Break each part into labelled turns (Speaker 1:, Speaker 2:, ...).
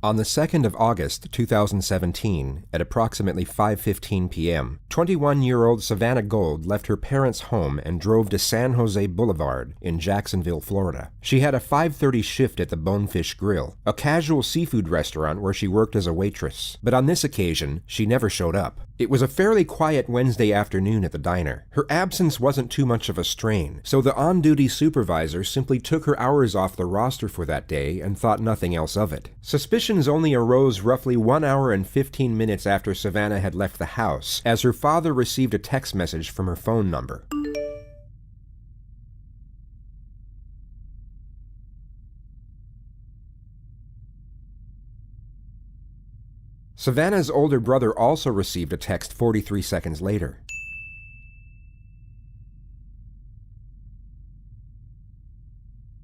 Speaker 1: On the 2nd of August, 2017, at approximately 5:15 p.m., 21-year-old Savannah Gold left her parents' home and drove to San Jose Boulevard in Jacksonville, Florida. She had a 5:30 shift at the Bonefish Grill, a casual seafood restaurant where she worked as a waitress. But on this occasion, she never showed up. It was a fairly quiet Wednesday afternoon at the diner. Her absence wasn't too much of a strain, so the on-duty supervisor simply took her hours off the roster for that day and thought nothing else of it. Suspicions only arose roughly 1 hour and 15 minutes after Savannah had left the house, as her father received a text message from her phone number. Savannah's older brother also received a text 43 seconds later.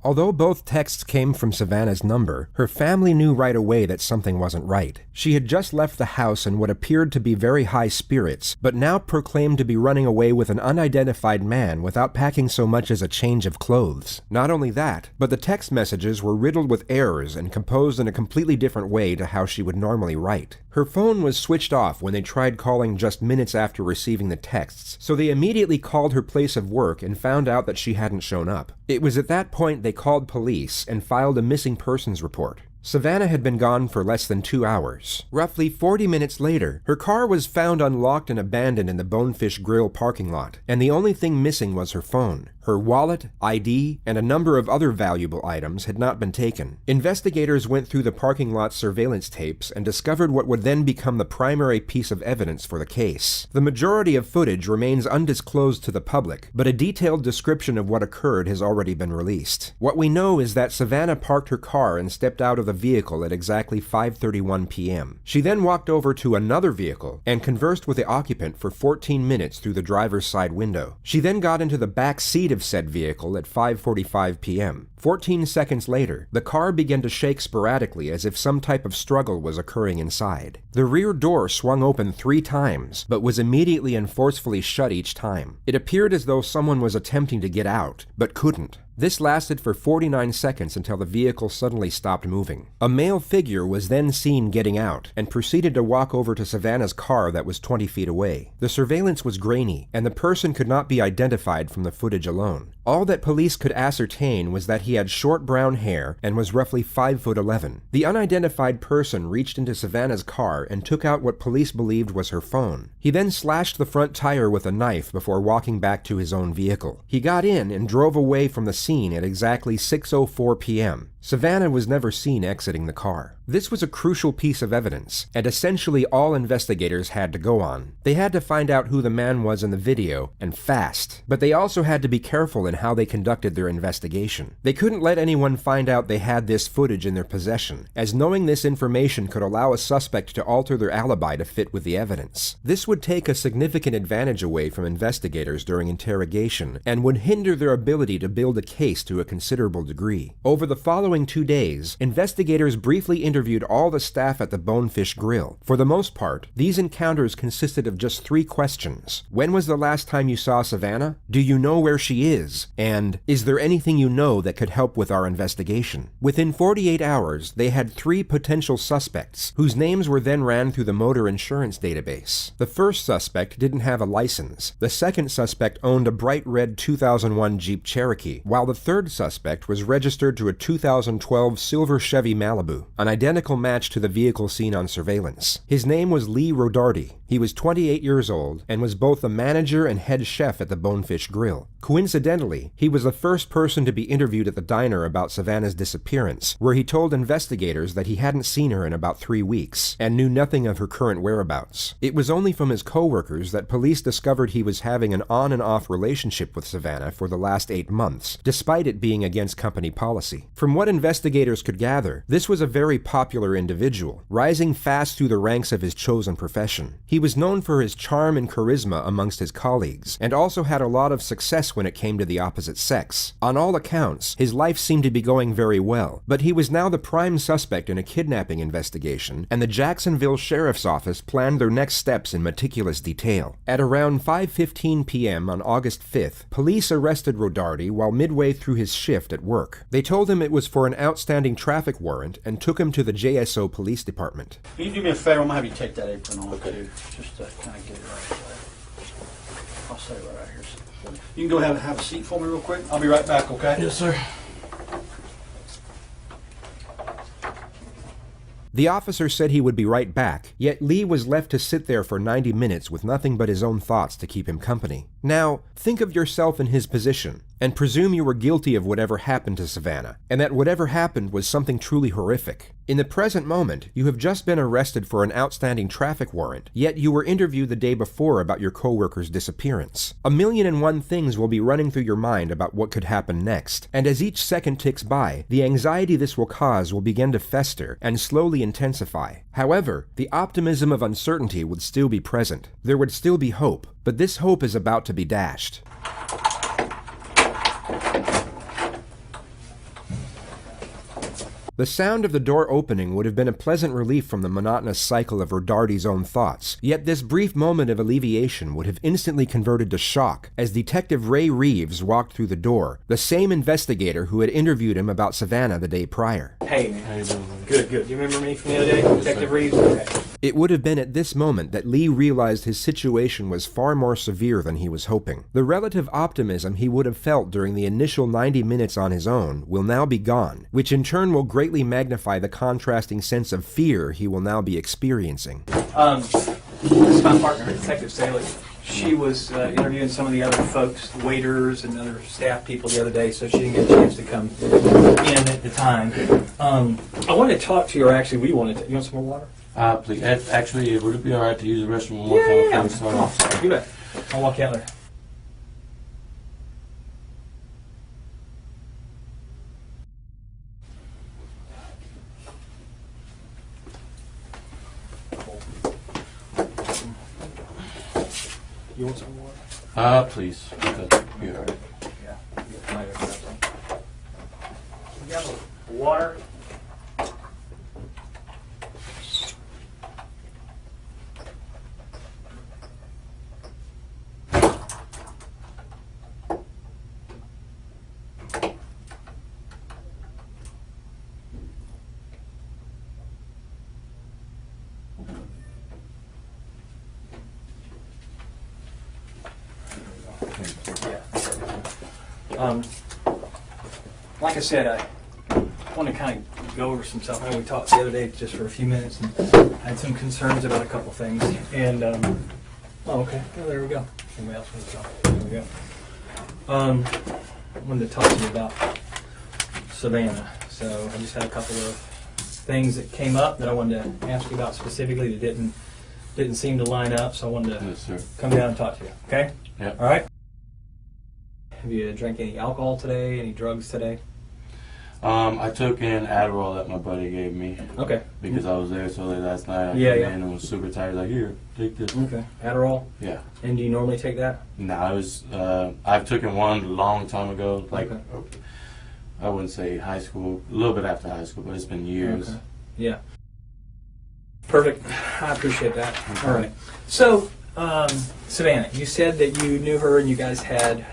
Speaker 1: Although both texts came from Savannah's number, her family knew right away that something wasn't right. She had just left the house in what appeared to be very high spirits, but now proclaimed to be running away with an unidentified man without packing so much as a change of clothes. Not only that, but the text messages were riddled with errors and composed in a completely different way to how she would normally write. Her phone was switched off when they tried calling just minutes after receiving the texts, so they immediately called her place of work and found out that she hadn't shown up. It was at that point they called police and filed a missing persons report. Savannah had been gone for less than 2 hours. Roughly 40 minutes later, her car was found unlocked and abandoned in the Bonefish Grill parking lot, and the only thing missing was her phone. Her wallet, ID, and a number of other valuable items had not been taken. Investigators went through the parking lot surveillance tapes and discovered what would then become the primary piece of evidence for the case. The majority of footage remains undisclosed to the public, but a detailed description of what occurred has already been released. What we know is that Savannah parked her car and stepped out of the vehicle at exactly 5:31 p.m. She then walked over to another vehicle and conversed with the occupant for 14 minutes through the driver's side window. She then got into the back seat of said vehicle at 5:45 p.m. 14 seconds later, the car began to shake sporadically as if some type of struggle was occurring inside. The rear door swung open 3 times, but was immediately and forcefully shut each time. It appeared as though someone was attempting to get out, but couldn't. This lasted for 49 seconds until the vehicle suddenly stopped moving. A male figure was then seen getting out and proceeded to walk over to Savannah's car that was 20 feet away. The surveillance was grainy, and the person could not be identified from the footage alone. All that police could ascertain was that he had short brown hair and was roughly 5'11". The unidentified person reached into Savannah's car and took out what police believed was her phone. He then slashed the front tire with a knife before walking back to his own vehicle. He got in and drove away from the scene at exactly 6:04 p.m. Savannah was never seen exiting the car. This was a crucial piece of evidence, and essentially all investigators had to go on. They had to find out who the man was in the video, and fast. But they also had to be careful in how they conducted their investigation. They couldn't let anyone find out they had this footage in their possession, as knowing this information could allow a suspect to alter their alibi to fit with the evidence. This would take a significant advantage away from investigators during interrogation, and would hinder their ability to build a case to a considerable degree. Over the following 2 days, investigators briefly interviewed all the staff at the Bonefish Grill. For the most part, these encounters consisted of just 3 questions. When was the last time you saw Savannah? Do you know where she is? And, is there anything you know that could help with our investigation? Within 48 hours, they had 3 potential suspects, whose names were then ran through the motor insurance database. The first suspect didn't have a license. The second suspect owned a bright red 2001 Jeep Cherokee, while the third suspect was registered to a 2012 silver Chevy Malibu, an identical match to the vehicle seen on surveillance. His name was Lee Rodarte. He was 28 years old and was both the manager and head chef at the Bonefish Grill. Coincidentally, he was the first person to be interviewed at the diner about Savannah's disappearance, where he told investigators that he hadn't seen her in about 3 weeks and knew nothing of her current whereabouts. It was only from his co-workers that police discovered he was having an on and off relationship with Savannah for the last 8 months, despite it being against company policy. From what investigators could gather, this was a very popular individual, rising fast through the ranks of his chosen profession. He was known for his charm and charisma amongst his colleagues, and also had a lot of success when it came to the opposite sex. On all accounts, his life seemed to be going very well, but he was now the prime suspect in a kidnapping investigation, and the Jacksonville Sheriff's Office planned their next steps in meticulous detail. At around 5:15 p.m. on August 5th, police arrested Rodarte while midway through his shift at work. They told him it was for an outstanding traffic warrant and took him to to the JSO Police Department.
Speaker 2: Can you do me a favor? I'm going to have you take that apron off, too, just to kind of get it right there. I'll stay right out here. You can go ahead and have a seat for me real quick. I'll be right back, okay?
Speaker 3: Yes, sir.
Speaker 1: The officer said he would be right back, yet Lee was left to sit there for 90 minutes with nothing but his own thoughts to keep him company. Now, think of yourself in his position, and presume you were guilty of whatever happened to Savannah, and that whatever happened was something truly horrific. In the present moment, you have just been arrested for an outstanding traffic warrant, yet you were interviewed the day before about your coworker's disappearance. 1,000,001 things will be running through your mind about what could happen next, and as each second ticks by, the anxiety this will cause will begin to fester and slowly intensify. However, the optimism of uncertainty would still be present. There would still be hope, but this hope is about to be dashed. The sound of the door opening would have been a pleasant relief from the monotonous cycle of Rodarte's own thoughts, yet this brief moment of alleviation would have instantly converted to shock as Detective Ray Reeves walked through the door, the same investigator who had interviewed him about Savannah the day prior.
Speaker 3: Hey, man. How you doing? Good, good. You remember me from the other day, Detective Reeves? Okay.
Speaker 1: It would have been at this moment that Lee realized his situation was far more severe than he was hoping. The relative optimism he would have felt during the initial 90 minutes on his own will now be gone, which in turn will greatly magnify the contrasting sense of fear he will now be experiencing.
Speaker 3: This is my partner, Detective Staley. She was interviewing some of the other folks, waiters and other staff people the other day, so she didn't get a chance to come in at the time. I wanted to talk to you, or actually we wanted to. You want some more water?
Speaker 4: Please. Actually, would it be all right to use the restroom one more time?
Speaker 3: Yeah. Come on. You bet. I'll walk out there. You want some water?
Speaker 4: Please. Okay. Be all right.
Speaker 3: Yeah. We got a little water. Like I said, I want to kind of go over some stuff. I know we talked the other day just for a few minutes and had some concerns about a couple things. And, oh, okay. Oh, there we go. Anybody else wants to talk? There we go. I wanted to talk to you about Savannah. So I just had a couple of things that came up that I wanted to ask you about specifically that didn't seem to line up. So I wanted to come down and talk to you. Okay?
Speaker 4: Yeah.
Speaker 3: All right? Have you drank any alcohol today? Any drugs today?
Speaker 4: I took an Adderall that my buddy gave me.
Speaker 3: Okay.
Speaker 4: Because I was there so late last night. I
Speaker 3: came
Speaker 4: in and was super tired. Like, here, take this.
Speaker 3: Okay. Adderall?
Speaker 4: Yeah.
Speaker 3: And do you normally take that?
Speaker 4: No, I've taken one a long time ago. Like,
Speaker 3: okay.
Speaker 4: I wouldn't say high school, a little bit after high school, but it's been years.
Speaker 3: Okay. Yeah. Perfect. I appreciate that. Okay. All right. So, Savannah, you said that you knew her and you guys had,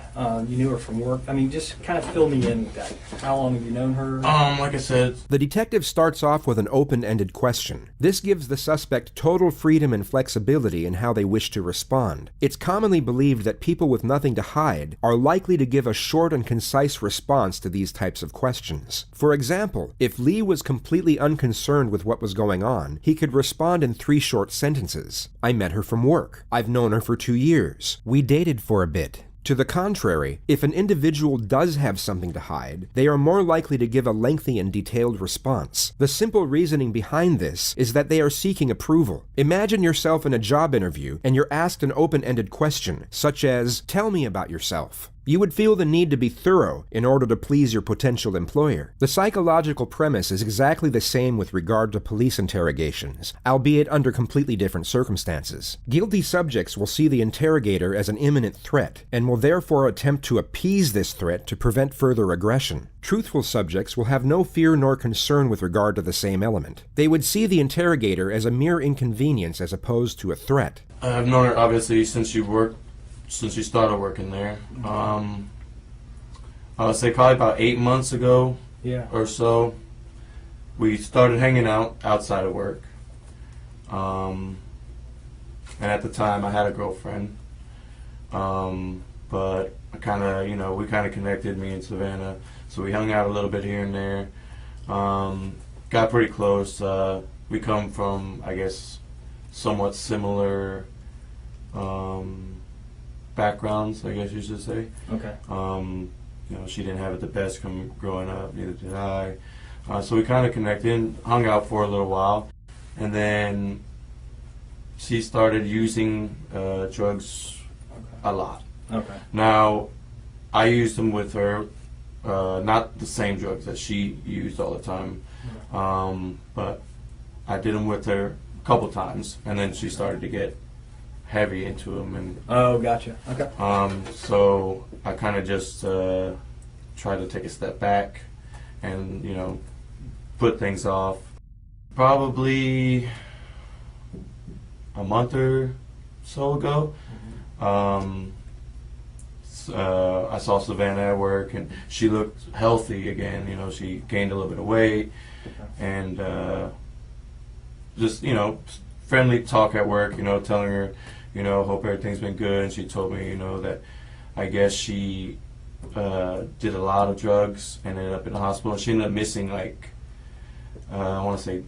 Speaker 3: you knew her from work. I mean, just kind of fill me in with that. How long have you known her?
Speaker 4: Like I said,
Speaker 1: The detective starts off with an open-ended question. This gives the suspect total freedom and flexibility in how they wish to respond. It's commonly believed that people with nothing to hide are likely to give a short and concise response to these types of questions. For example, if Lee was completely unconcerned with what was going on, he could respond in 3 short sentences. I met her from work. I've known her for 2 years. We dated for a bit. To the contrary, if an individual does have something to hide, they are more likely to give a lengthy and detailed response. The simple reasoning behind this is that they are seeking approval. Imagine yourself in a job interview and you're asked an open-ended question, such as, "Tell me about yourself." You would feel the need to be thorough in order to please your potential employer. The psychological premise is exactly the same with regard to police interrogations, albeit under completely different circumstances. Guilty subjects will see the interrogator as an imminent threat, and will therefore attempt to appease this threat to prevent further aggression. Truthful subjects will have no fear nor concern with regard to the same element. They would see the interrogator as a mere inconvenience as opposed to a threat.
Speaker 4: I've known her obviously since you started working there. I would say probably about 8 months ago
Speaker 3: Yeah.
Speaker 4: or so. we started hanging out outside of work. And at the time, I had a girlfriend. But I kind of, we kind of connected, me and Savannah. So we hung out a little bit here and there. Got pretty close. We come from, I guess, somewhat similar backgrounds, I guess you should say.
Speaker 3: Okay.
Speaker 4: She didn't have it the best growing up, neither did I. So we kind of connected and hung out for a little while. And then she started using drugs a lot.
Speaker 3: Okay.
Speaker 4: Now, I used them with her, not the same drugs that she used all the time, but I did them with her a couple times, and then she started to get heavy into them. And
Speaker 3: oh, gotcha. Okay.
Speaker 4: so I kind of just tried to take a step back and, put things off. Probably a month or so ago, I saw Savannah at work, and she looked healthy again. She gained a little bit of weight, and just friendly talk at work. Telling her, hope everything's been good. And she told me, that I guess she did a lot of drugs and ended up in the hospital. She ended up missing I want to say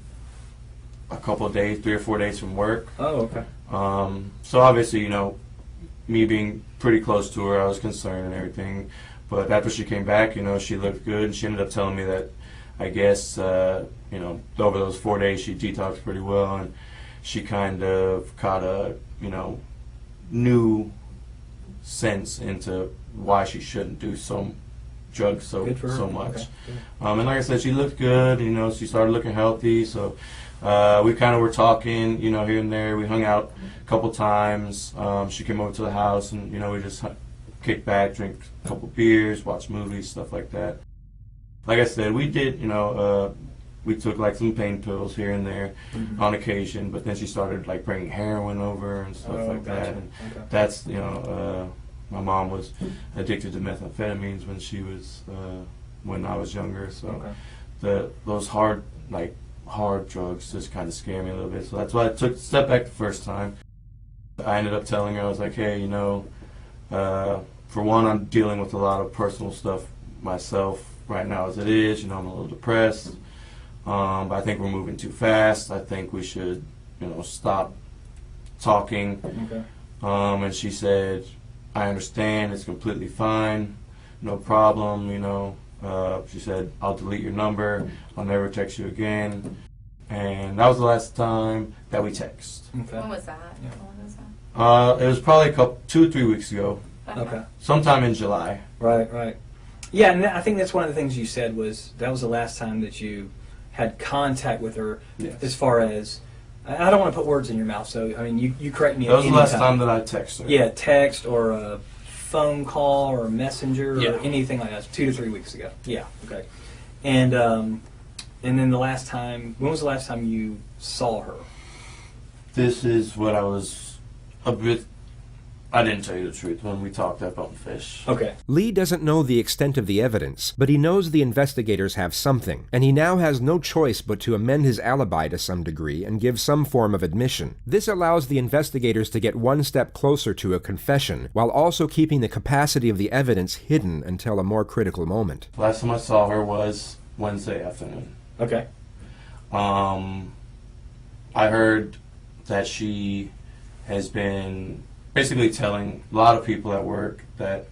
Speaker 4: a couple of days, 3 or 4 days from work.
Speaker 3: Oh, okay.
Speaker 4: So obviously, me being pretty close to her, I was concerned and everything. But after she came back, she looked good, and she ended up telling me that, I guess, over those 4 days, she detoxed pretty well, and she kind of caught a, new sense into why she shouldn't do some drugs so much.
Speaker 3: Okay.
Speaker 4: And like I said, she looked good. She started looking healthy. So we kind of were talking, here and there. We hung out a couple times. She came over to the house, and we just kicked back, drink a couple beers, watch movies, stuff like that. Like I said, we did, we took some pain pills here and there on occasion. But then she started bringing heroin over and stuff like that. And that's my mom was addicted to methamphetamines when I was younger. So those hard drugs just kind of scare me a little bit. So that's why I took a step back the first time. I ended up telling her, I was like, hey, for one, I'm dealing with a lot of personal stuff myself right now as it is. I'm a little depressed. But I think we're moving too fast. I think we should, stop talking.
Speaker 3: Okay.
Speaker 4: And she said, I understand, it's completely fine, no problem, She said, I'll delete your number, I'll never text you again. And that was the last time that we text.
Speaker 3: Okay.
Speaker 5: When was that? Yeah. When was that?
Speaker 4: It was probably 2 or 3 weeks ago.
Speaker 3: Okay.
Speaker 4: Sometime in July.
Speaker 3: Right. Yeah, and I think that's one of the things you said was that was the last time that you had contact with her.
Speaker 4: Yes.
Speaker 3: As far as, I don't want to put words in your mouth, so I mean you correct me.
Speaker 4: That was the last time that I texted her.
Speaker 3: Yeah, text or a phone call or a messenger
Speaker 4: Yeah.
Speaker 3: or anything like that. 2 to 3 weeks ago. Yeah. Okay. And then the last time, when was the last time you saw her?
Speaker 4: This is what I was a bit. I didn't tell you the truth when we talked up on Fish.
Speaker 3: Okay.
Speaker 1: Lee doesn't know the extent of the evidence, but he knows the investigators have something, and he now has no choice but to amend his alibi to some degree and give some form of admission. This allows the investigators to get one step closer to a confession, while also keeping the capacity of the evidence hidden until a more critical moment.
Speaker 4: Last time I saw her was Wednesday afternoon.
Speaker 3: Okay.
Speaker 4: I heard that she has been basically telling a lot of people at work that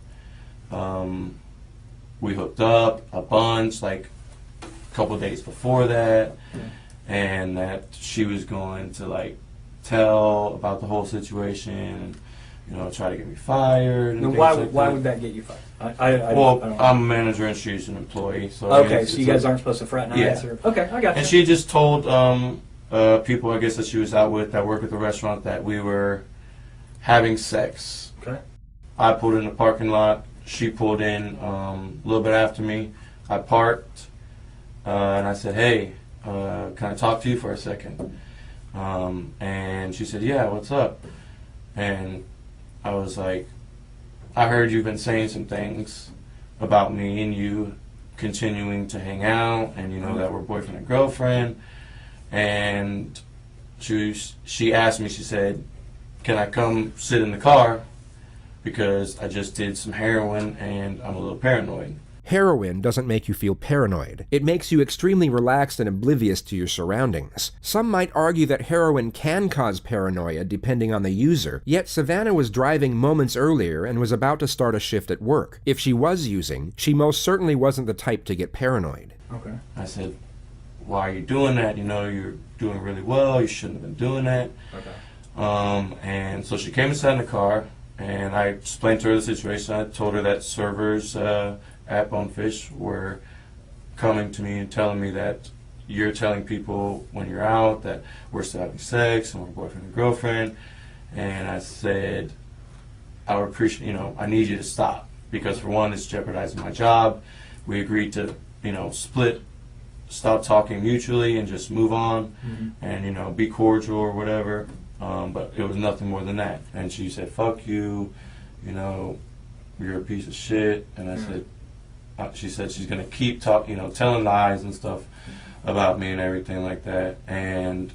Speaker 4: we hooked up a bunch, a couple days before that, and that she was going to tell about the whole situation and try to get me fired. And
Speaker 3: Why would that get you fired? I don't know.
Speaker 4: I'm a manager and she's an employee. So
Speaker 3: okay, so you guys aren't supposed to fraternize?
Speaker 4: Yeah.
Speaker 3: Okay, I got you.
Speaker 4: And she just told people, I guess, that she was out with that work at the restaurant that we were having sex.
Speaker 3: Okay.
Speaker 4: I pulled in the parking lot. She pulled in a little bit after me. I parked, and I said, hey, can I talk to you for a second? And she said, yeah, what's up? And I was like, I heard you've been saying some things about me, and you continuing to hang out, and that we're boyfriend and girlfriend. And she asked me, she said, can I come sit in the car because I just did some heroin and I'm a little paranoid.
Speaker 1: Heroin doesn't make you feel paranoid. It makes you extremely relaxed and oblivious to your surroundings. Some might argue that heroin can cause paranoia depending on the user, yet Savannah was driving moments earlier and was about to start a shift at work. If she was using, she most certainly wasn't the type to get paranoid.
Speaker 3: Okay.
Speaker 4: I said, why are you doing that? You're doing really well. You shouldn't have been doing that.
Speaker 3: Okay.
Speaker 4: And so she came inside in the car, and I explained to her the situation. I told her that servers at Bonefish were coming to me and telling me that you're telling people when you're out that we're still having sex and we're boyfriend and girlfriend. And I said, I would appreciate, I need you to stop, because for one, it's jeopardizing my job. We agreed to, split, stop talking mutually and just move on, and, be cordial or whatever. But it was nothing more than that. And she said, fuck you, you're a piece of shit. And I said, she said she's going to keep telling lies and stuff about me and everything like that. And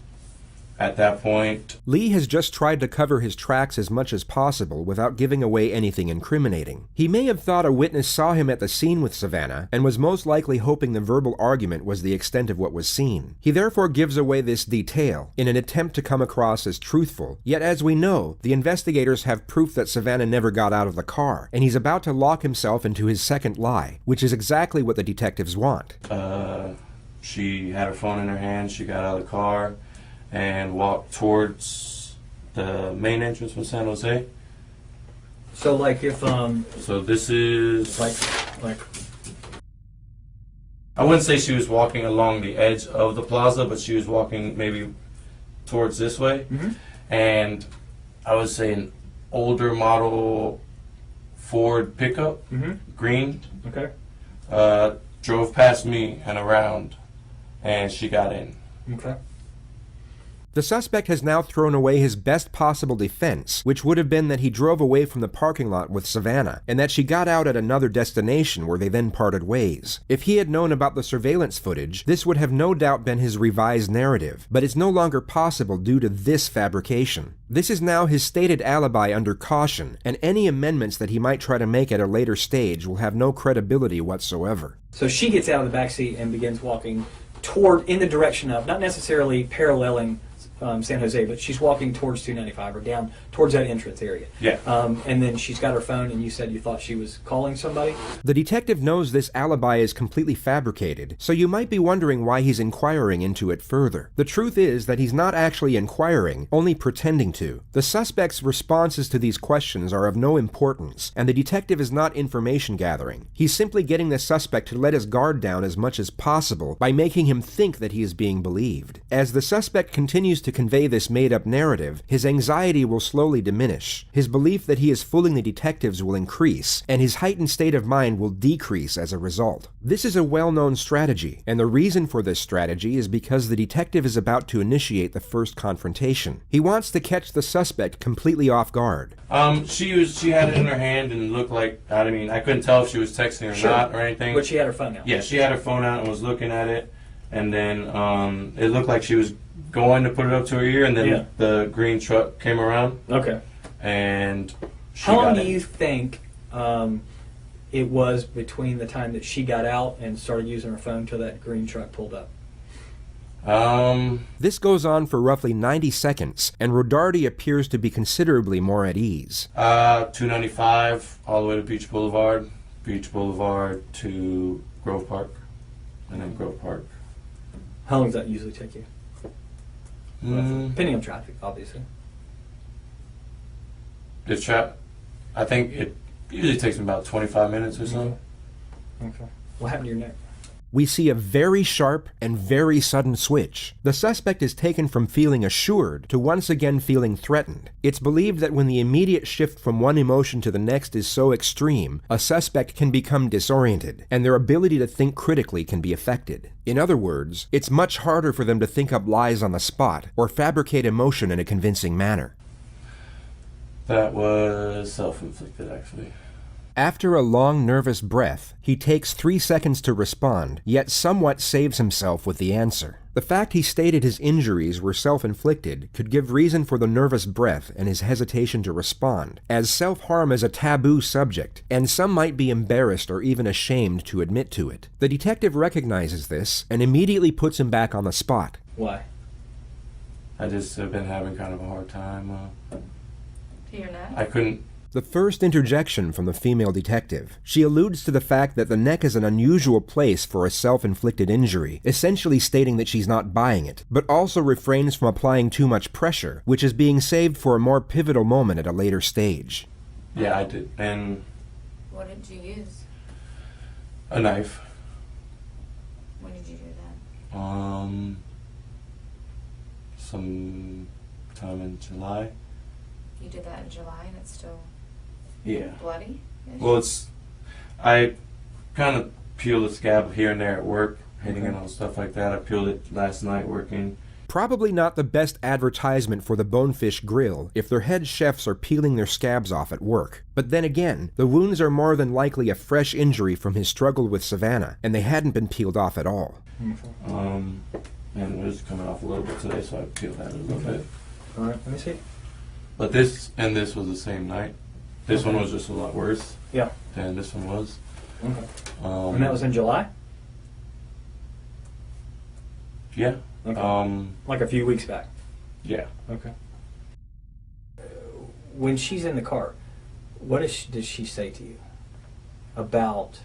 Speaker 4: at that point,
Speaker 1: Lee has just tried to cover his tracks as much as possible without giving away anything incriminating. He may have thought a witness saw him at the scene with Savannah and was most likely hoping the verbal argument was the extent of what was seen. He therefore gives away this detail in an attempt to come across as truthful. Yet as we know, the investigators have proof that Savannah never got out of the car, and he's about to lock himself into his second lie, which is exactly what the detectives want.
Speaker 4: She had her phone in her hand, she got out of the car and walked towards the main entrance from San Jose.
Speaker 3: So like if
Speaker 4: So this is
Speaker 3: like
Speaker 4: I wouldn't say she was walking along the edge of the plaza, but she was walking maybe towards this way. And I would say an older model Ford pickup, green, drove past me and around, and she got in.
Speaker 3: Okay.
Speaker 1: The suspect has now thrown away his best possible defense, which would have been that he drove away from the parking lot with Savannah, and that she got out at another destination where they then parted ways. If he had known about the surveillance footage, this would have no doubt been his revised narrative, but it's no longer possible due to this fabrication. This is now his stated alibi under caution, and any amendments that he might try to make at a later stage will have no credibility whatsoever.
Speaker 3: So she gets out of the backseat and begins walking in the direction of, not necessarily paralleling San Jose, but she's walking towards 295 or down towards that entrance area.
Speaker 4: Yeah.
Speaker 3: And then she's got her phone, and you said you thought she was calling somebody?
Speaker 1: The detective knows this alibi is completely fabricated, so you might be wondering why he's inquiring into it further. The truth is that he's not actually inquiring, only pretending to. The suspect's responses to these questions are of no importance, and the detective is not information gathering. He's simply getting the suspect to let his guard down as much as possible by making him think that he is being believed. As the suspect continues to convey this made-up narrative, his anxiety will slowly diminish. His belief that he is fooling the detectives will increase, and his heightened state of mind will decrease as a result. This is a well-known strategy, and the reason for this strategy is because the detective is about to initiate the first confrontation. He wants to catch the suspect completely off guard.
Speaker 4: She had it in her hand and looked like, I couldn't tell if she was texting or not or anything.
Speaker 3: But she had her phone out.
Speaker 4: Yeah, she had her phone out and was looking at it, and then it looked like she was going to put it up to her ear, and then the green truck came around.
Speaker 3: Okay.
Speaker 4: And she
Speaker 3: how long
Speaker 4: got
Speaker 3: do you think it was between the time that she got out and started using her phone till that green truck pulled up?
Speaker 1: This goes on for roughly 90 seconds, and Rodarte appears to be considerably more at ease.
Speaker 4: 295 all the way to Beach Boulevard to Grove Park, and then Grove Park.
Speaker 3: How long does that usually take you? Depending on traffic, obviously.
Speaker 4: I think it usually takes me about 25 minutes or so.
Speaker 3: Okay. What happened to your neck?
Speaker 1: We see a very sharp and very sudden switch. The suspect is taken from feeling assured to once again feeling threatened. It's believed that when the immediate shift from one emotion to the next is so extreme, a suspect can become disoriented, and their ability to think critically can be affected. In other words, it's much harder for them to think up lies on the spot or fabricate emotion in a convincing manner.
Speaker 4: That was self-inflicted, actually.
Speaker 1: After a long, nervous breath, he takes 3 seconds to respond, yet somewhat saves himself with the answer. The fact he stated his injuries were self-inflicted could give reason for the nervous breath and his hesitation to respond, as self-harm is a taboo subject, and some might be embarrassed or even ashamed to admit to it. The detective recognizes this and immediately puts him back on the spot.
Speaker 3: Why?
Speaker 4: I just have been having kind of a hard time.
Speaker 5: To your neck?
Speaker 4: I couldn't.
Speaker 1: The first interjection from the female detective. She alludes to the fact that the neck is an unusual place for a self-inflicted injury, essentially stating that she's not buying it, but also refrains from applying too much pressure, which is being saved for a more pivotal moment at a later stage.
Speaker 4: Yeah, I did. And
Speaker 5: What did you use?
Speaker 4: a knife.
Speaker 5: When did you do that?
Speaker 4: Some time in July.
Speaker 5: You did that in July and it's still
Speaker 4: Yeah.
Speaker 5: bloody?
Speaker 4: Well, I kind of peel the scab here and there at work, hitting
Speaker 3: Okay.
Speaker 4: it on stuff like that. I peeled it last night working.
Speaker 1: Probably not the best advertisement for the Bonefish Grill if their head chefs are peeling their scabs off at work. But then again, the wounds are more than likely a fresh injury from his struggle with Savannah, and they hadn't been peeled off at all.
Speaker 4: And it was coming off a little bit today, so I peeled that a little bit.
Speaker 3: All right, let me see.
Speaker 4: But this and this was the same night. This one was just a lot worse
Speaker 3: Yeah.
Speaker 4: than this one was.
Speaker 3: Okay. And that was in July?
Speaker 4: Yeah.
Speaker 3: Okay. Like a few weeks back?
Speaker 4: Yeah.
Speaker 3: Okay. When she's in the car, what does she say to you about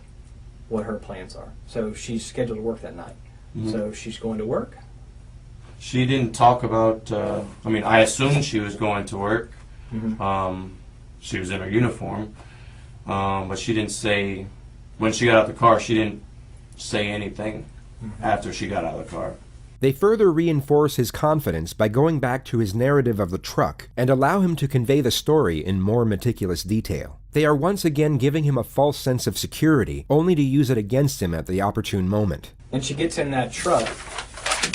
Speaker 3: what her plans are? So she's scheduled to work that night.
Speaker 4: Mhm.
Speaker 3: So she's going to work?
Speaker 4: She didn't talk about, I mean, I assumed she was going to work.
Speaker 3: Mm-hmm.
Speaker 4: She was in her uniform. But she didn't say, when she got out the car, she didn't say anything after she got out of the car.
Speaker 1: They further reinforce his confidence by going back to his narrative of the truck and allow him to convey the story in more meticulous detail. They are once again giving him a false sense of security, only to use it against him at the opportune moment.
Speaker 3: And she gets in that truck.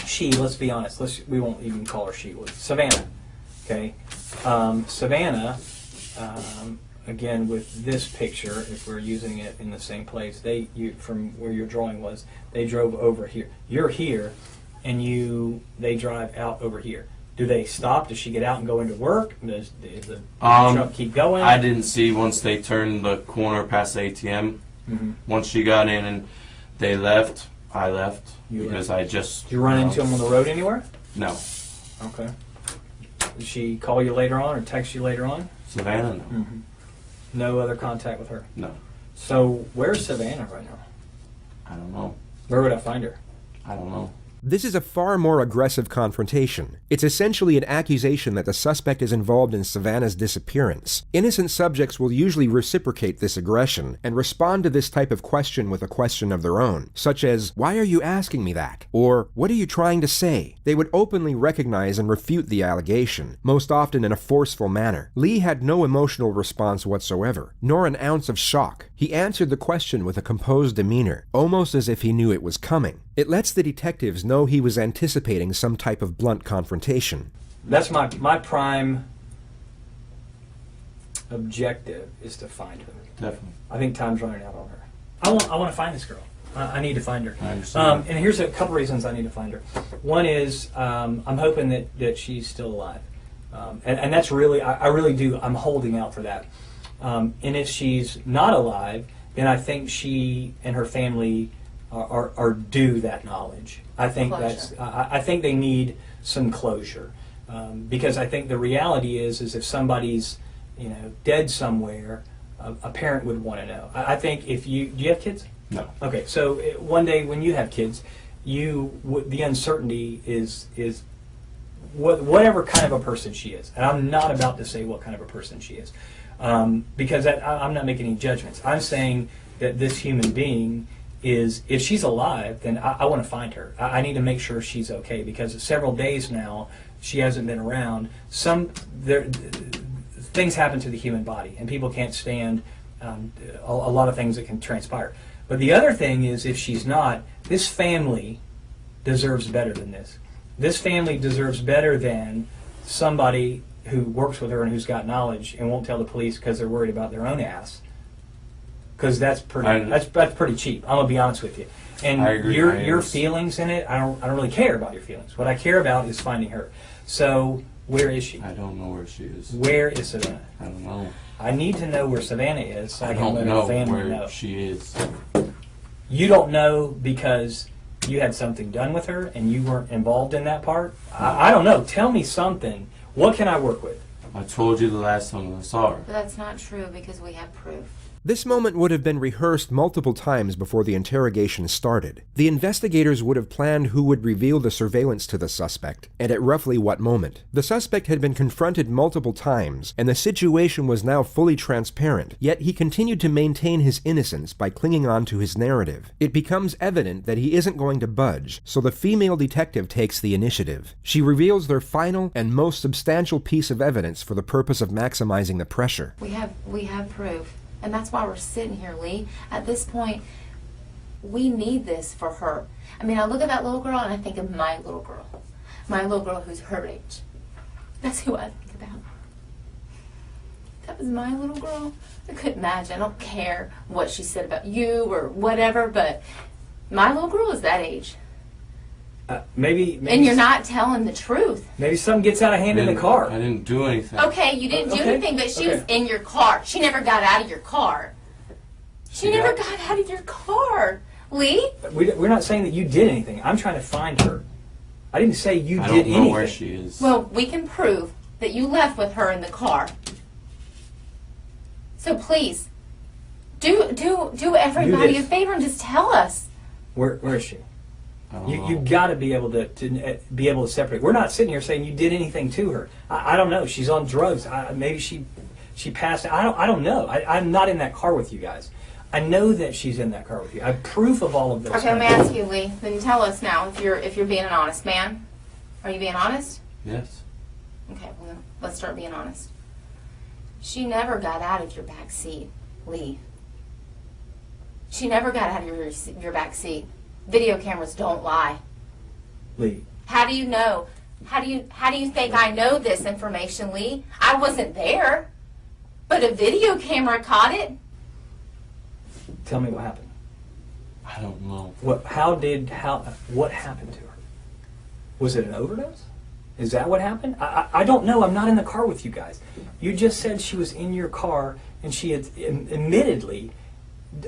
Speaker 3: She, let's be honest, we won't even call her she, Savannah. Okay? Savannah, again, with this picture, if we're using it in the same place, from where your drawing was, they drove over here. You're here, and they drive out over here. Do they stop? Does she get out and go into work? Does the truck keep going?
Speaker 4: I didn't see once they turned the corner past the ATM.
Speaker 3: Mm-hmm.
Speaker 4: Once she got in and they left, I left.
Speaker 3: You
Speaker 4: because
Speaker 3: left.
Speaker 4: I just...
Speaker 3: Did you run into them on the road anywhere?
Speaker 4: No.
Speaker 3: Okay. Did she call you later on or text you later on?
Speaker 4: Savannah, no.
Speaker 3: Mm-hmm. No other contact with her?
Speaker 4: No.
Speaker 3: So where's Savannah right now?
Speaker 4: I don't know.
Speaker 3: Where would I find her?
Speaker 4: I don't know.
Speaker 1: This is a far more aggressive confrontation. It's essentially an accusation that the suspect is involved in Savannah's disappearance. Innocent subjects will usually reciprocate this aggression and respond to this type of question with a question of their own, such as, "Why are you asking me that?" Or, "What are you trying to say?" They would openly recognize and refute the allegation, most often in a forceful manner. Lee had no emotional response whatsoever, nor an ounce of shock. He answered the question with a composed demeanor, almost as if he knew it was coming. It lets the detectives know he was anticipating some type of blunt confrontation.
Speaker 3: That's my prime objective is to find her.
Speaker 4: Definitely.
Speaker 3: I think time's running out on her. I want to find this girl. I need to find her.
Speaker 4: I understand.
Speaker 3: And here's a couple reasons I need to find her. One is I'm hoping that she's still alive. And that's really, I really do, I'm holding out for that. And if she's not alive, then I think she and her family are due that knowledge. I think I think they need some closure, because I think the reality is if somebody's dead somewhere, a parent would want to know. I think if do you have kids?
Speaker 4: No.
Speaker 3: Okay, so one day when you have kids, the uncertainty is whatever kind of a person she is, and I'm not about to say what kind of a person she is, because I'm not making any judgments. I'm saying that this human being is, if she's alive, then I want to find her. I need to make sure she's okay, because several days now she hasn't been around. Things happen to the human body, and people can't stand a lot of things that can transpire. But the other thing is, if she's not, this family deserves better than this. This family deserves better than somebody who works with her and who's got knowledge and won't tell the police because they're worried about their own ass. because that's pretty cheap. I'm gonna be honest with you. And
Speaker 4: I agree.
Speaker 3: your feelings in it, I don't really care about your feelings. What I care about is finding her. So where is she?
Speaker 4: I don't know where she is.
Speaker 3: Where is Savannah?
Speaker 4: I don't know.
Speaker 3: I need to know where Savannah is so I can
Speaker 4: don't
Speaker 3: let
Speaker 4: know
Speaker 3: her family
Speaker 4: where
Speaker 3: know.
Speaker 4: she is.
Speaker 3: You don't know because you had something done with her and you weren't involved in that part? I don't know. Tell me something. What can I work with?
Speaker 4: I told you the last time I saw her.
Speaker 5: But that's not true because we have proof.
Speaker 1: This moment would have been rehearsed multiple times before the interrogation started. The investigators would have planned who would reveal the surveillance to the suspect, and at roughly what moment. The suspect had been confronted multiple times, and the situation was now fully transparent, yet he continued to maintain his innocence by clinging on to his narrative. It becomes evident that he isn't going to budge, so the female detective takes the initiative. She reveals their final and most substantial piece of evidence for the purpose of maximizing the pressure.
Speaker 5: We have proof. And that's why we're sitting here, Lee. At this point, we need this for her. I mean, I look at that little girl and I think of my little girl. My little girl who's her age. That's who I think about. If that was my little girl, I couldn't imagine. I don't care what she said about you or whatever, but my little girl is that age.
Speaker 3: Maybe
Speaker 5: And you're not telling the truth.
Speaker 3: Maybe something gets out of hand in the car.
Speaker 4: I didn't do anything.
Speaker 5: Okay, you didn't do anything, but she was in your car. She never got out of your car. She never got out of your car. Lee?
Speaker 3: We're not saying that you did anything. I'm trying to find her. I didn't say you
Speaker 4: I
Speaker 3: did
Speaker 4: don't
Speaker 3: anything.
Speaker 4: know where she is.
Speaker 5: Well, we can prove that you left with her in the car. So please, do everybody a favor and just tell us.
Speaker 3: Where is she?
Speaker 4: I don't know.
Speaker 3: You got to be able to separate. We're not sitting here saying you did anything to her. I don't know. She's on drugs. Maybe she passed. I don't know. I'm not in that car with you guys. I know that she's in that car with you. I have proof of all of this.
Speaker 5: Okay, let me ask you, Lee. Then tell us now if you're being an honest man. Are you being honest?
Speaker 4: Yes.
Speaker 5: Okay, well then, let's start being honest. She never got out of your back seat, Lee. She never got out of your back seat. Video cameras don't lie.
Speaker 3: Lee.
Speaker 5: How do you know? How do you think I know this information, Lee? I wasn't there, but a video camera caught it.
Speaker 3: Tell me what happened.
Speaker 4: I don't know.
Speaker 3: What happened to her? Was it an overdose? Is that what happened? I don't know. I'm not in the car with you guys. You just said she was in your car and she had admittedly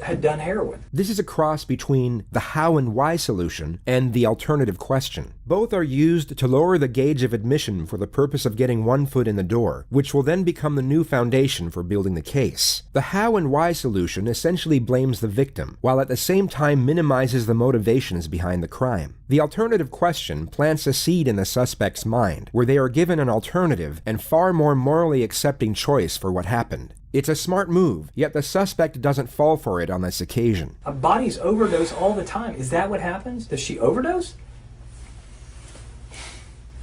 Speaker 3: had done heroin.
Speaker 1: This is a cross between the how and why solution and the alternative question. Both are used to lower the gauge of admission for the purpose of getting one foot in the door, which will then become the new foundation for building the case. The how and why solution essentially blames the victim, while at the same time minimizes the motivations behind the crime. The alternative question plants a seed in the suspect's mind, where they are given an alternative and far more morally accepting choice for what happened. It's a smart move, yet the suspect doesn't fall for it on this occasion.
Speaker 3: Bodies overdose all the time. Is that what happens? Does she overdose?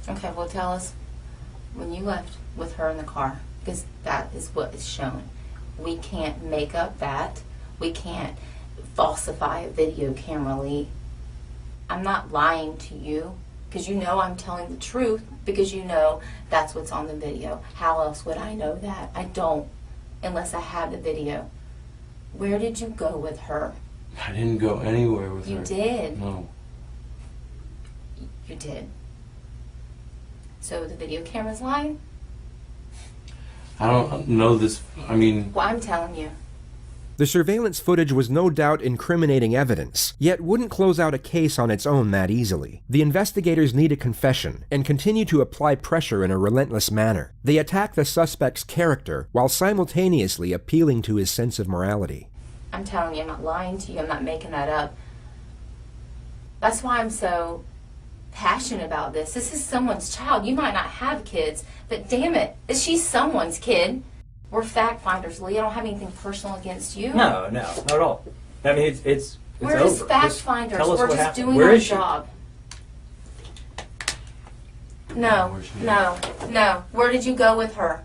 Speaker 5: Okay, well tell us when you left with her in the car, because that is what is shown. We can't make up that. We can't falsify a video camera, Lee. I'm not lying to you, because you know I'm telling the truth, because you know that's what's on the video. How else would I know that? I don't, unless I have the video. Where did you go with her?
Speaker 4: I didn't go anywhere with her.
Speaker 5: You did.
Speaker 4: No.
Speaker 5: You did. So the video camera's lying?
Speaker 4: I don't know this. I mean,
Speaker 5: Well, I'm telling you.
Speaker 1: The surveillance footage was no doubt incriminating evidence, yet wouldn't close out a case on its own that easily. The investigators need a confession, and continue to apply pressure in a relentless manner. They attack the suspect's character, while simultaneously appealing to his sense of morality.
Speaker 5: I'm telling you, I'm not lying to you, I'm not making that up. That's why I'm so passionate about this. This is someone's child. You might not have kids, but damn it, she's someone's kid. We're fact finders, Lee. I don't have anything personal against you.
Speaker 3: No, not at all. I mean, it's
Speaker 5: We're
Speaker 3: over.
Speaker 5: just fact finders.
Speaker 3: Tell us
Speaker 5: We're
Speaker 3: what
Speaker 5: just
Speaker 3: happened.
Speaker 5: doing
Speaker 3: Where
Speaker 5: our
Speaker 3: is she?
Speaker 5: job. No. Where did you go with her?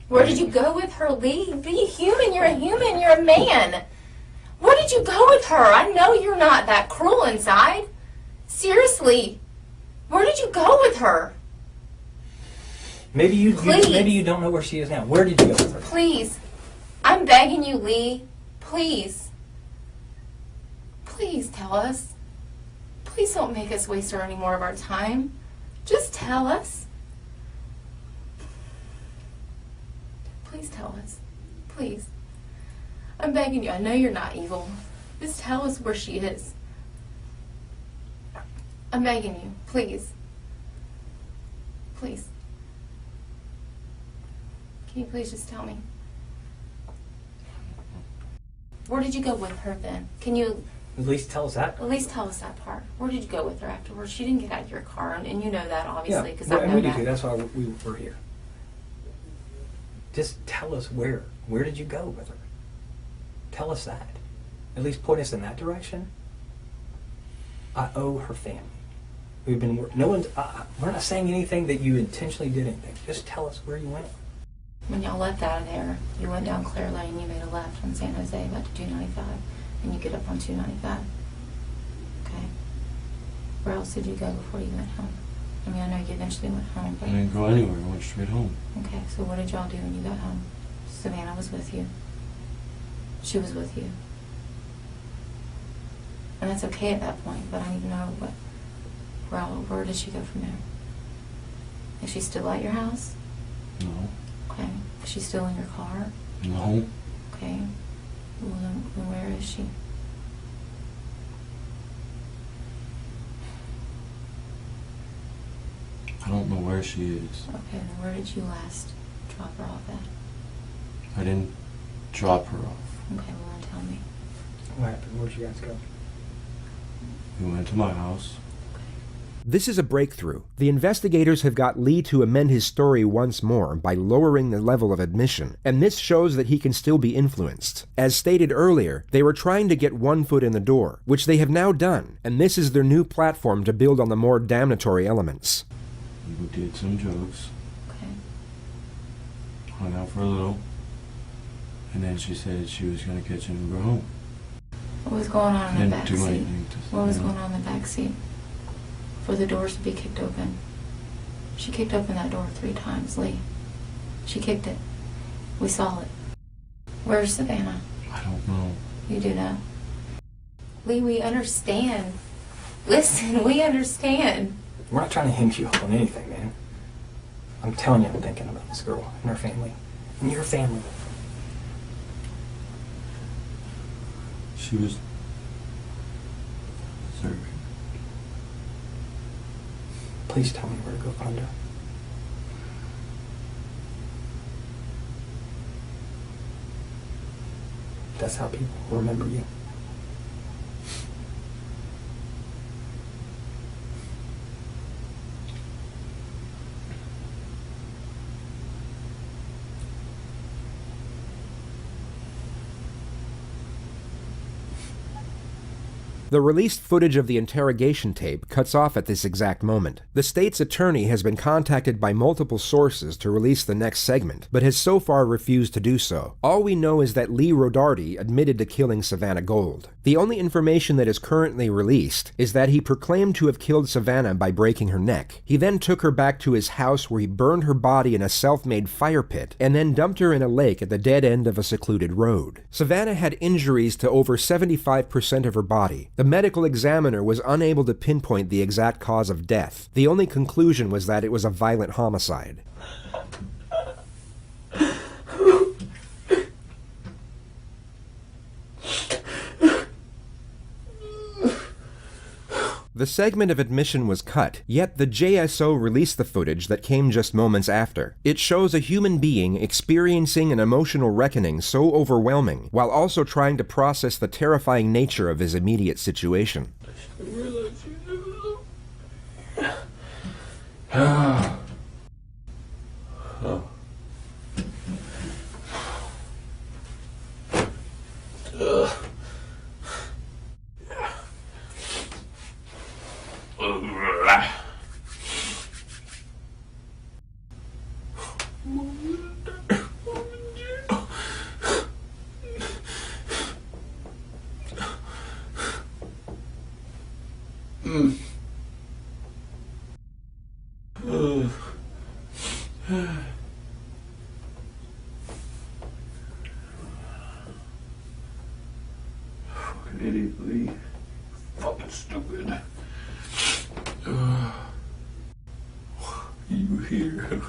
Speaker 5: Where did you go with her, Lee? Be human. You're a human. You're a man. Where did you go with her? I know you're not that cruel inside. Seriously. Where did you go with her?
Speaker 3: Maybe
Speaker 5: Please.
Speaker 3: maybe you don't know where she is now. Where did you go with her?
Speaker 5: Please. I'm begging you, Lee. Please. Please tell us. Please don't make us waste any more of our time. Just tell us. Please tell us. Please. I'm begging you. I know you're not evil. Just tell us where she is. I'm begging you. Please. Please. Can you please just tell me? Where did you go with her then? Can you
Speaker 3: At least tell us that.
Speaker 5: at least tell us that part? Where did you go with her afterwards? She didn't get out of your car, and you know that obviously because I
Speaker 3: and
Speaker 5: know
Speaker 3: we do
Speaker 5: that.
Speaker 3: too. That's why we're here. Just tell us where. Where did you go with her? Tell us that. At least point us in that direction. I owe her family. We've been. No one's. We're not saying anything that you intentionally did anything. Just tell us where you went.
Speaker 5: When y'all left out of there, you went down Clare Lane, you made a left on San Jose about to 295, and you get up on 295. Okay. Where else did you go before you went home? I mean, I know you eventually went home,
Speaker 4: I
Speaker 5: but
Speaker 4: didn't go anywhere. I went straight home.
Speaker 5: okay. So what did y'all do when you got home? Savannah was with you. She was with you, and that's okay at that point. But I need to know where did she go from there? Is she still at your house?
Speaker 4: No.
Speaker 5: Okay. Is she still in your car?
Speaker 4: No.
Speaker 5: Okay. Well, then where is she?
Speaker 4: I don't know where she is.
Speaker 5: Okay, then where did you last drop her off at?
Speaker 4: I didn't drop her off.
Speaker 5: Okay, well then tell me.
Speaker 3: What happened? Where'd you guys go?
Speaker 4: We went to my house.
Speaker 1: This is a breakthrough. The investigators have got Lee to amend his story once more by lowering the level of admission, and this shows that he can still be influenced. As stated earlier, they were trying to get one foot in the door, which they have now done, and this is their new platform to build on the more damnatory elements.
Speaker 4: We did some drugs,
Speaker 5: Okay.
Speaker 4: hung out for a little, and then she said she was going to catch an Uber home.
Speaker 5: What was going on in the
Speaker 4: Didn't
Speaker 5: back
Speaker 4: do
Speaker 5: seat?
Speaker 4: anything to
Speaker 5: What was
Speaker 4: Savannah.
Speaker 5: going on in the back seat? For the doors to be kicked open. She kicked open that door 3 times, Lee. She kicked it. We saw it. Where's Savannah?
Speaker 4: I don't know.
Speaker 5: You do know. Lee, we understand. Listen, we understand.
Speaker 3: We're not trying to hinge you up on anything, man. I'm telling you, I'm thinking about this girl and her family. And your family.
Speaker 4: She was serving.
Speaker 3: Please tell me where to go find her. That's how people remember you.
Speaker 1: The released footage of the interrogation tape cuts off at this exact moment. The state's attorney has been contacted by multiple sources to release the next segment, but has so far refused to do so. All we know is that Lee Rodarte admitted to killing Savannah Gold. The only information that is currently released is that he proclaimed to have killed Savannah by breaking her neck. He then took her back to his house where he burned her body in a self-made fire pit and then dumped her in a lake at the dead end of a secluded road. Savannah had injuries to over 75% of her body. The medical examiner was unable to pinpoint the exact cause of death. The only conclusion was that it was a violent homicide. The segment of admission was cut, yet the JSO released the footage that came just moments after. It shows a human being experiencing an emotional reckoning so overwhelming, while also trying to process the terrifying nature of his immediate situation.
Speaker 4: here?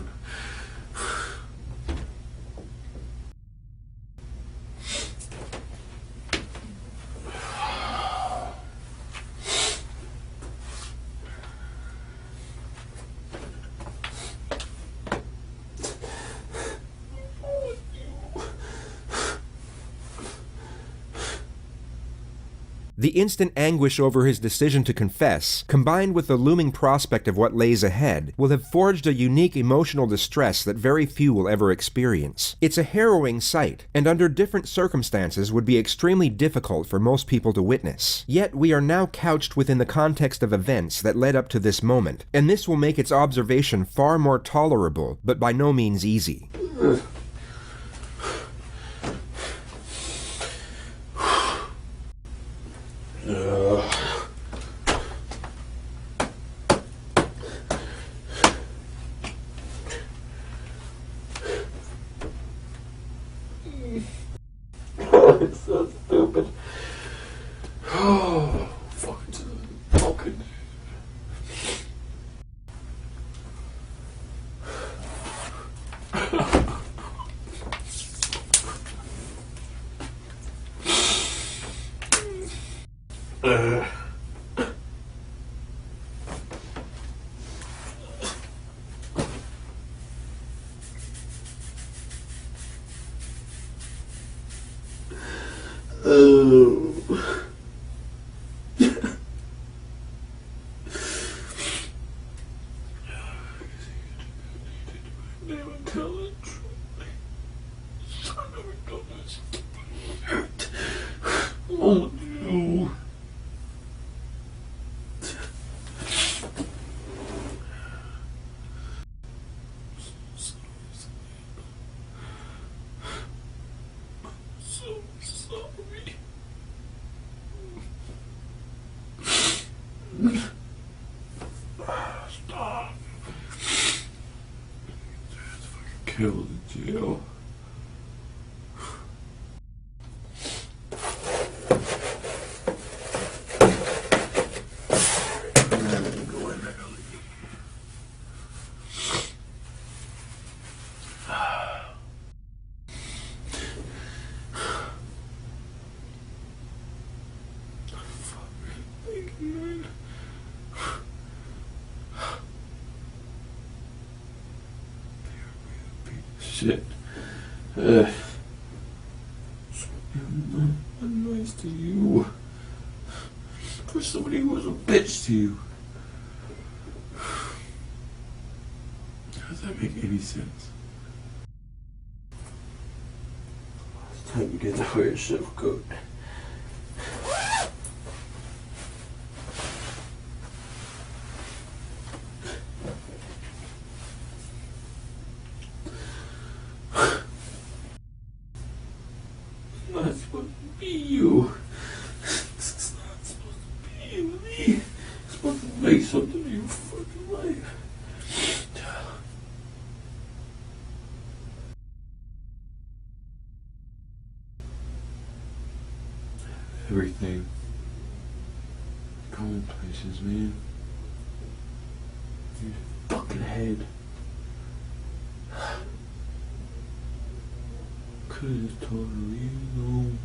Speaker 1: The instant anguish over his decision to confess, combined with the looming prospect of what lays ahead, will have forged a unique emotional distress that very few will ever experience. It's a harrowing sight, and under different circumstances would be extremely difficult for most people to witness. Yet we are now couched within the context of events that led up to this moment, and this will make its observation far more tolerable, but by no means easy.
Speaker 4: It's so stupid. Oh, fucking. Oh, no. So sorry. Stop. Dad's fucking killed in jail. Shit. I'm nice to you. For somebody who was a bitch to you. Does that make any sense? It's time you get to wear a chef coat. Not supposed to be you. This is not supposed to be you, Lee. It's supposed to make something of your fucking life. Everything. Going places, man. Your fucking head. Could've just told her to leave me alone.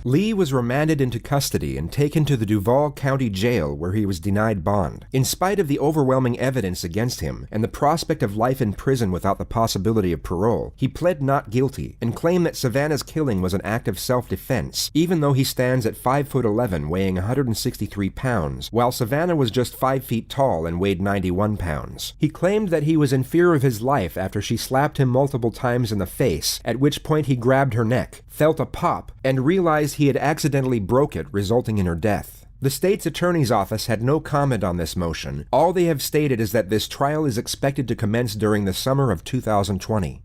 Speaker 1: Lee was remanded into custody and taken to the Duval County Jail where he was denied bond. In spite of the overwhelming evidence against him and the prospect of life in prison without the possibility of parole, he pled not guilty and claimed that Savannah's killing was an act of self-defense, even though he stands at 5'11", weighing 163 pounds, while Savannah was just 5 feet tall and weighed 91 pounds. He claimed that he was in fear of his life after she slapped him multiple times in the face, at which point he grabbed her neck, felt a pop, and realized he had accidentally broke it, resulting in her death. The state's attorney's office had no comment on this motion. All they have stated is that this trial is expected to commence during the summer of 2020.